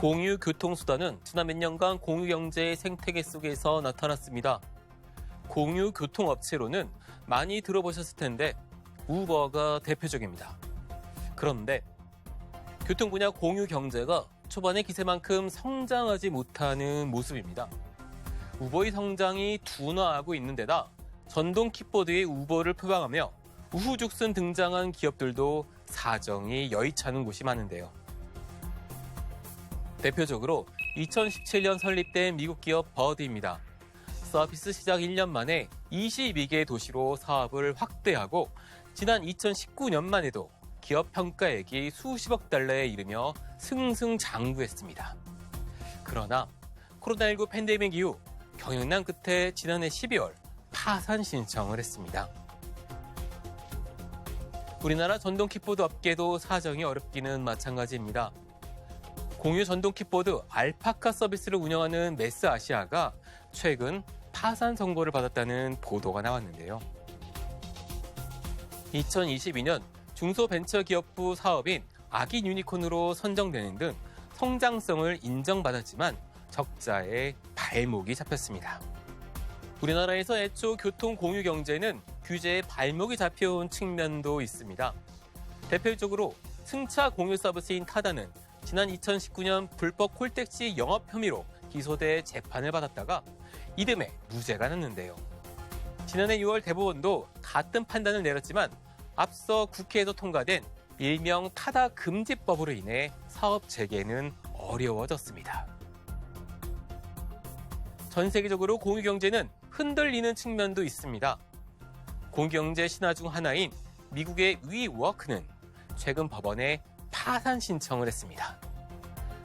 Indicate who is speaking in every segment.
Speaker 1: 공유 교통수단은 지난 몇 년간 공유 경제의 생태계 속에서 나타났습니다. 공유 교통업체로는 많이 들어보셨을 텐데 우버가 대표적입니다. 그런데 교통 분야 공유 경제가 초반의 기세만큼 성장하지 못하는 모습입니다. 우버의 성장이 둔화하고 있는 데다 전동 킥보드의 우버를 표방하며 우후죽순 등장한 기업들도 사정이 여의찮은 곳이 많은데요. 대표적으로 2017년 설립된 미국 기업 버드입니다. 서비스 시작 1년 만에 22개 도시로 사업을 확대하고 지난 2019년만 해도 기업 평가액이 수십억 달러에 이르며 승승장구했습니다. 그러나 코로나19 팬데믹 이후 경영난 끝에 지난해 12월 파산 신청을 했습니다. 우리나라 전동 킥보드 업계도 사정이 어렵기는 마찬가지입니다. 공유 전동 킥보드 알파카 서비스를 운영하는 메스아시아가 최근 파산 선고를 받았다는 보도가 나왔는데요. 2022년 중소벤처기업부 사업인 아기 유니콘으로 선정되는 등 성장성을 인정받았지만 적자에 발목이 잡혔습니다. 우리나라에서 애초 교통 공유 경제는 규제에 발목이 잡혀온 측면도 있습니다. 대표적으로 승차 공유 서비스인 타다는 지난 2019년 불법 콜택시 영업 혐의로 기소돼 재판을 받았다가 이듬해 무죄가 났는데요. 지난해 6월 대법원도 같은 판단을 내렸지만 앞서 국회에서 통과된 일명 타다 금지법으로 인해 사업 재개는 어려워졌습니다. 전 세계적으로 공유 경제는 흔들리는 측면도 있습니다. 공유 경제 신화 중 하나인 미국의 위워크는 최근 법원에 파산 신청을 했습니다.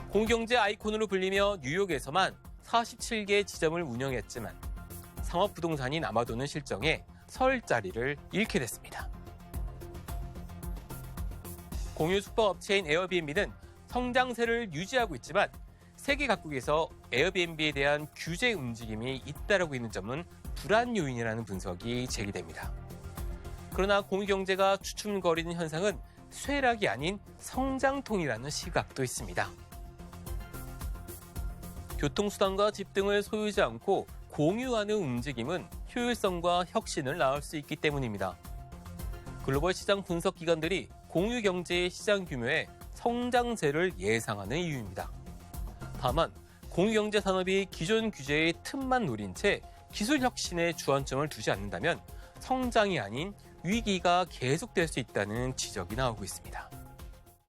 Speaker 1: 공경제 아이콘으로 불리며 뉴욕에서만 47개 지점을 운영했지만 상업부동산인 아마존은 실정해 설 자리를 잃게 됐습니다. 공유 숙박업체인 에어비앤비는 성장세를 유지하고 있지만 세계 각국에서 에어비앤비에 대한 규제 움직임이 잇따르고 있는 점은 불안 요인이라는 분석이 제기됩니다. 그러나 공유 경제가 주춤거리는 현상은 쇠락이 아닌 성장통이라는 시각도 있습니다. 교통수단과 집 등을 소유하지 않고 공유하는 움직임은 효율성과 혁신을 낳을 수 있기 때문입니다. 글로벌 시장 분석 기관들이 공유 경제의 시장 규모의 성장세를 예상하는 이유입니다. 다만 공유 경제 산업이 기존 규제의 틈만 노린 채 기술 혁신에 주안점을 두지 않는다면 성장이 아닌 위기가 계속될 수 있다는 지적이 나오고 있습니다.